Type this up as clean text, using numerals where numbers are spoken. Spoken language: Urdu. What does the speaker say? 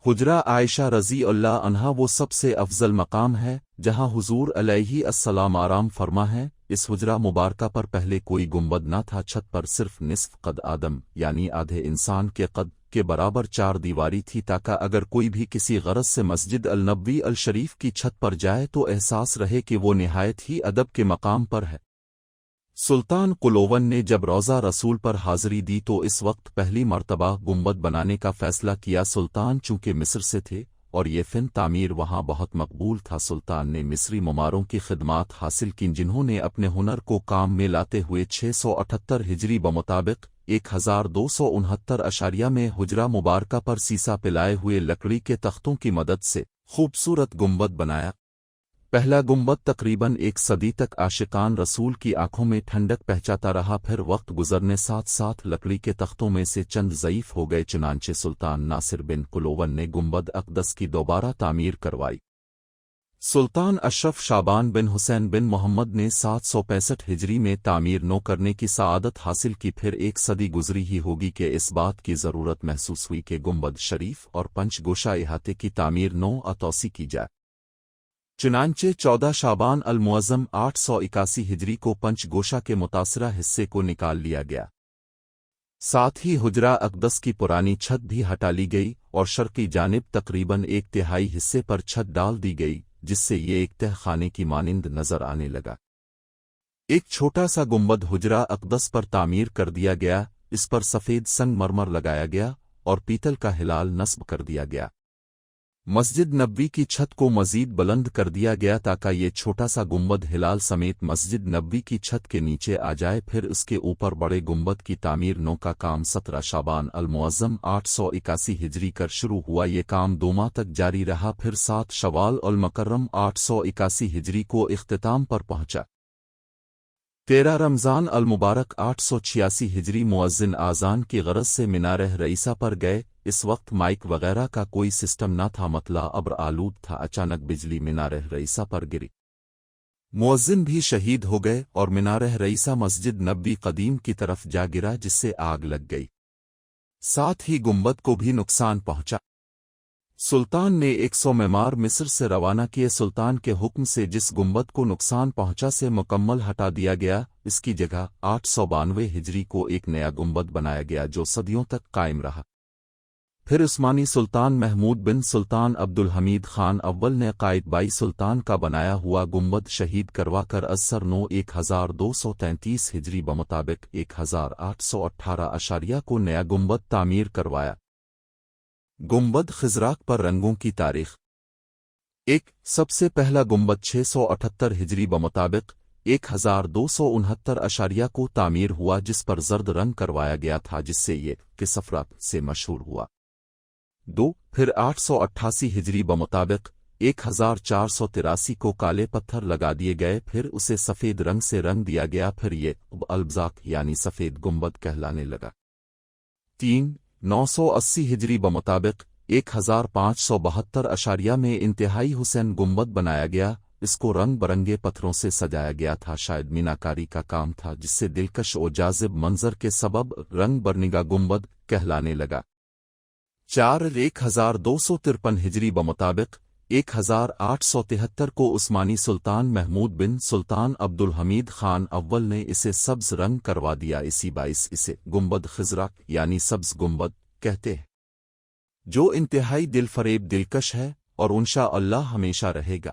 حجرہ عائشہ رضی اللہ عنہا وہ سب سے افضل مقام ہے جہاں حضور علیہ السلام آرام فرما ہے۔ اس حجرہ مبارکہ پر پہلے کوئی گنبد نہ تھا، چھت پر صرف نصف قد آدم یعنی آدھے انسان کے قد کے برابر چار دیواری تھی، تاکہ اگر کوئی بھی کسی غرض سے مسجد النبوی الشریف کی چھت پر جائے تو احساس رہے کہ وہ نہایت ہی ادب کے مقام پر ہے۔ سلطان قلوون نے جب روضہ رسول پر حاضری دی تو اس وقت پہلی مرتبہ گنبد بنانے کا فیصلہ کیا۔ سلطان چونکہ مصر سے تھے اور یہ فن تعمیر وہاں بہت مقبول تھا، سلطان نے مصری معماروں کی خدمات حاصل کیں جنہوں نے اپنے ہنر کو کام میں لاتے ہوئے 678 ہجری بمطابق 1269 میں حجرہ مبارکہ پر سیسا پلائے ہوئے لکڑی کے تختوں کی مدد سے خوبصورت گنبد بنایا۔ پہلا گنبد تقریباً 1 صدی تک عاشقان رسول کی آنکھوں میں ٹھنڈک پہنچاتا رہا، پھر وقت گزرنے ساتھ ساتھ لکڑی کے تختوں میں سے چند ضعیف ہو گئے، چنانچہ سلطان ناصر بن قلوون نے گنبد اقدس کی دوبارہ تعمیر کروائی۔ سلطان اشرف شعبان بن حسین بن محمد نے 765 ہجری میں تعمیر نو کرنے کی سعادت حاصل کی، پھر 1 صدی گزری ہی ہوگی کہ اس بات کی ضرورت محسوس ہوئی کہ گنبد شریف اور پنچ گوشہ احاطے کی تعمیر نو توسیع کی جائے۔ چنانچہ 14 شعبان المعظم 881 ہجری کو پنچ گوشہ کے متاثرہ حصے کو نکال لیا گیا، ساتھ ہی حجرہ اقدس کی پرانی چھت بھی ہٹا لی گئی اور شرقی جانب تقریباً 1/3 حصے پر چھت ڈال دی گئی، جس سے یہ ایک تہ خانے کی مانند نظر آنے لگا۔ ایک چھوٹا سا گنبد حجرہ اقدس پر تعمیر کر دیا گیا، اس پر سفید سنگ مرمر لگایا گیا اور پیتل کا ہلال نصب کر دیا گیا۔ مسجد نبوی کی چھت کو مزید بلند کر دیا گیا تاکہ یہ چھوٹا سا گنبد ہلال سمیت مسجد نبوی کی چھت کے نیچے آ جائے، پھر اس کے اوپر بڑے گنبد کی تعمیر نو کا کام 17 شعبان المعظم 881 ہجری کر شروع ہوا۔ یہ کام 2 ماہ تک جاری رہا، پھر 7 شوال المکرم 881 ہجری کو اختتام پر پہنچا۔ 13 رمضان المبارک 886 ہجری مؤذن اذان کی غرض سے مینار رئیسہ پر گئے۔ اس وقت مائک وغیرہ کا کوئی سسٹم نہ تھا، مطلع ابر آلود تھا، اچانک بجلی مینار رئیسہ پر گری، مؤذن بھی شہید ہو گئے اور مینار رئیسہ مسجد نبوی قدیم کی طرف جا گرا جس سے آگ لگ گئی، ساتھ ہی گنبد کو بھی نقصان پہنچا۔ سلطان نے 100 معمار مصر سے روانہ کیے، سلطان کے حکم سے جس گنبد کو نقصان پہنچا سے مکمل ہٹا دیا گیا، اس کی جگہ 892 ہجری کو ایک نیا گنبد بنایا گیا جو صدیوں تک قائم رہا۔ پھر عثمانی سلطان محمود بن سلطان عبدالحمید خان اول نے قائد بائی سلطان کا بنایا ہوا گنبد شہید کروا کر ازسر نو 1233 ہجری بمطابق 1818 کو نیا گنبد تعمیر کروایا۔ گنبد خزراک پر رنگوں کی تاریخ۔ 1 سب سے پہلا گنبد 678 ہجری بمطابق 1269 کو تعمیر ہوا، جس پر زرد رنگ کروایا گیا تھا، جس سے یہ کہ صفرا سے مشہور ہوا۔ 2 پھر 888 ہجری بمطابق 1483 کو کالے پتھر لگا دیے گئے، پھر اسے سفید رنگ سے رنگ دیا گیا، پھر یہ البزاق یعنی سفید گنبد کہلانے لگا۔ 3 980 ہجری بمطابق 1572 میں انتہائی حسین گنبد بنایا گیا، اس کو رنگ برنگے پتھروں سے سجایا گیا تھا، شاید میناکاری کا کام تھا، جس سے دلکش و جاذب منظر کے سبب رنگ برنگا گنبد کہلانے لگا۔ 4 1253 ہجری بمطابق 1873 کو عثمانی سلطان محمود بن سلطان عبدالحمید خان اول نے اسے سبز رنگ کروا دیا، اسی باعث اسے گنبد خزراک یعنی سبز گنبد کہتے ہیں، جو انتہائی دل فریب دلکش ہے اور انشاءاللہ ہمیشہ رہے گا۔